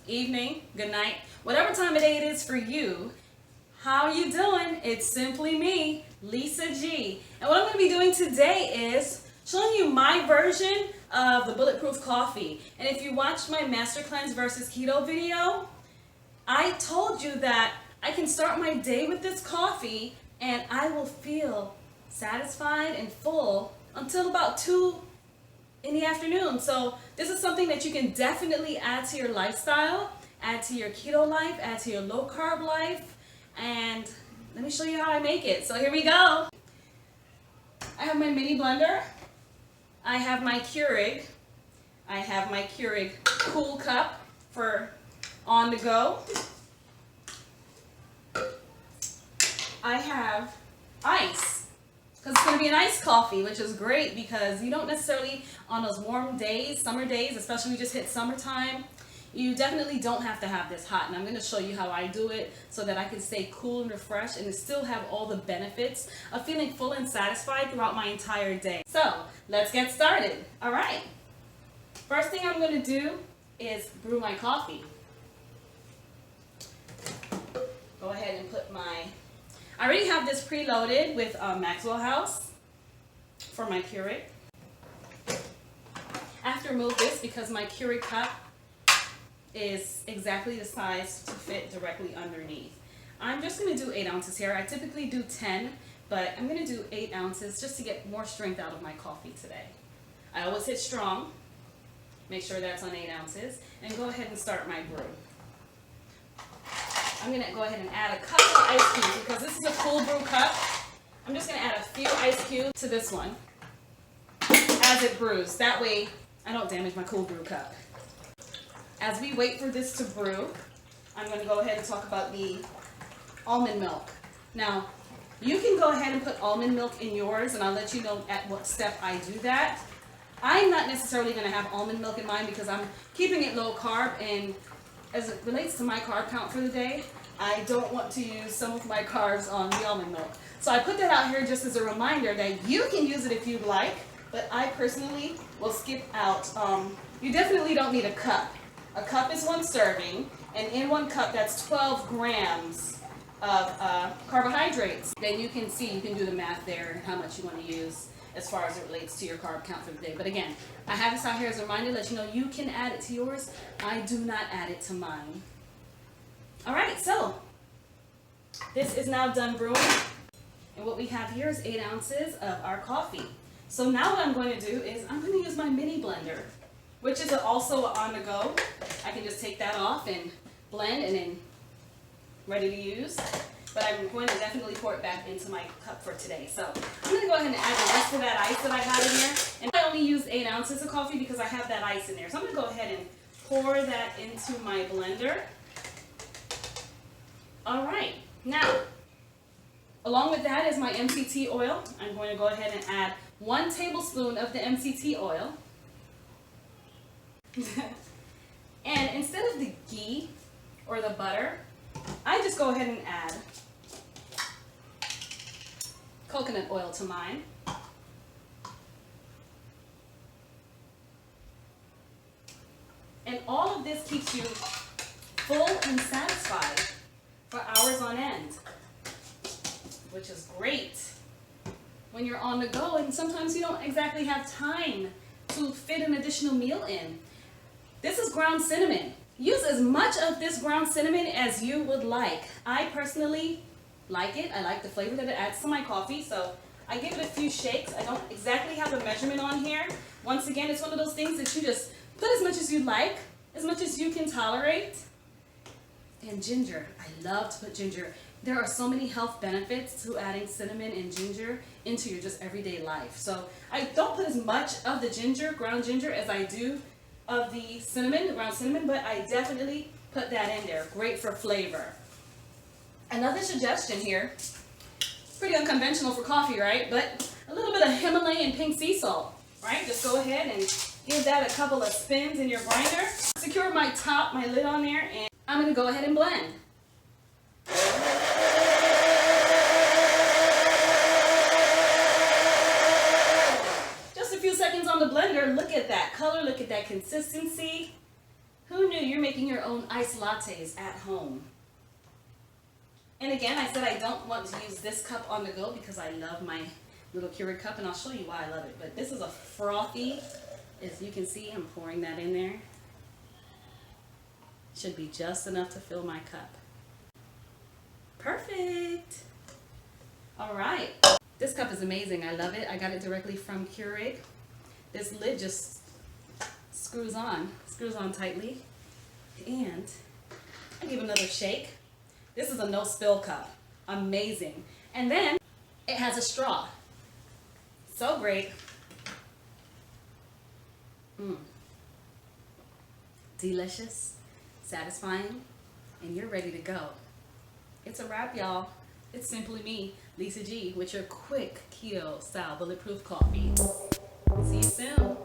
evening, good night, whatever time of day it is for you. How are you doing? It's simply me, Lisa G. And what I'm going to be doing today is showing you my version of the Bulletproof Coffee. And if you watched my Master Cleanse versus Keto video, I told you that I can start my day with this coffee and I will feel satisfied and full until about 2 in the afternoon. So this is something that you can definitely add to your lifestyle, add to your keto life, add to your low carb life. And let me show you how I make it. So here we go. I have my mini blender. I have my Keurig. I have my Keurig cool cup for on the go. I have ice, because it's going to be an iced coffee, which is great because you don't necessarily, on those warm days, summer days, especially we just hit summertime, you definitely don't have to have this hot. And I'm going to show you how I do it so that I can stay cool and refreshed and still have all the benefits of feeling full and satisfied throughout my entire day. So let's get started. All right. First thing I'm going to do is brew my coffee. Go ahead and put I already have this preloaded with Maxwell House for my Keurig. I have to remove this because my Keurig cup is exactly the size to fit directly underneath. I'm just going to do 8 ounces here. I typically do 10, but I'm going to do 8 ounces just to get more strength out of my coffee today. I always hit strong. Make sure that's on 8 ounces. And go ahead and start my brew. I'm going to go ahead and add a couple of ice cubes because this is a cool brew cup. I'm just going to add a few ice cubes to this one as it brews. That way I don't damage my cool brew cup. As we wait for this to brew, I'm going to go ahead and talk about the almond milk. Now, you can go ahead and put almond milk in yours, and I'll let you know at what step I do that. I'm not necessarily going to have almond milk in mine because I'm keeping it low carb, and as it relates to my carb count for the day, I don't want to use some of my carbs on the almond milk. So I put that out here just as a reminder that you can use it if you'd like, but I personally will skip out. You definitely don't need a cup. A cup is 1 serving, and in 1 cup that's 12 grams of carbohydrates. Then you can see, you can do the math there and how much you want to use as far as it relates to your carb count for the day. But again, I have this out here as a reminder, let you know you can add it to yours. I do not add it to mine. All right, so this is now done brewing. And what we have here is 8 ounces of our coffee. So now what I'm going to do is I'm going to use my mini blender, which is also on the go. I can just take that off and blend and then ready to use. But I'm going to definitely pour it back into my cup for today. So I'm going to go ahead and add the rest of that ice that I got in there. And I only use 8 ounces of coffee because I have that ice in there. So I'm going to go ahead and pour that into my blender. All right. Now, along with that is my MCT oil. I'm going to go ahead and add 1 tablespoon of the MCT oil. And instead of the ghee or the butter, I just go ahead and add coconut oil to mine. And all of this keeps you full and satisfied for hours on end, which is great when you're on the go and sometimes you don't exactly have time to fit an additional meal in. This is ground cinnamon. Use as much of this ground cinnamon as you would like. I personally like it. I like the flavor that it adds to my coffee, so I give it a few shakes. I don't exactly have a measurement on here. Once again, it's one of those things that you just put as much as you like, as much as you can tolerate. And ginger. I love to put ginger. There are so many health benefits to adding cinnamon and ginger into your just everyday life. So I don't put as much of the ginger, ground ginger, as I do of the cinnamon, the ground cinnamon, but I definitely put that in there. Great for flavor. Another suggestion here, pretty unconventional for coffee, right? But a little bit of Himalayan pink sea salt, right? Just go ahead and give that a couple of spins in your grinder. Secure my lid on there, and I'm going to go ahead and blend. Just a few seconds on the blender. Look at that color, look at that consistency. Who Who knew you're making your own iced lattes at home? And again, I said I don't want to use this cup on the go because I love my little Keurig cup, and I'll show you why I love it. But this is a frothy, as you can see, I'm pouring that in there. Should be just enough to fill my cup. Perfect. All right. This cup is amazing. I love it. I got it directly from Keurig. This lid just screws on tightly. And I give another shake. This is a no spill cup. Amazing. And then it has a straw. So great. Delicious, satisfying, and you're ready to go. It's a wrap, y'all. It's simply me, Lisa G, with your quick keto style bulletproof coffee. See you soon.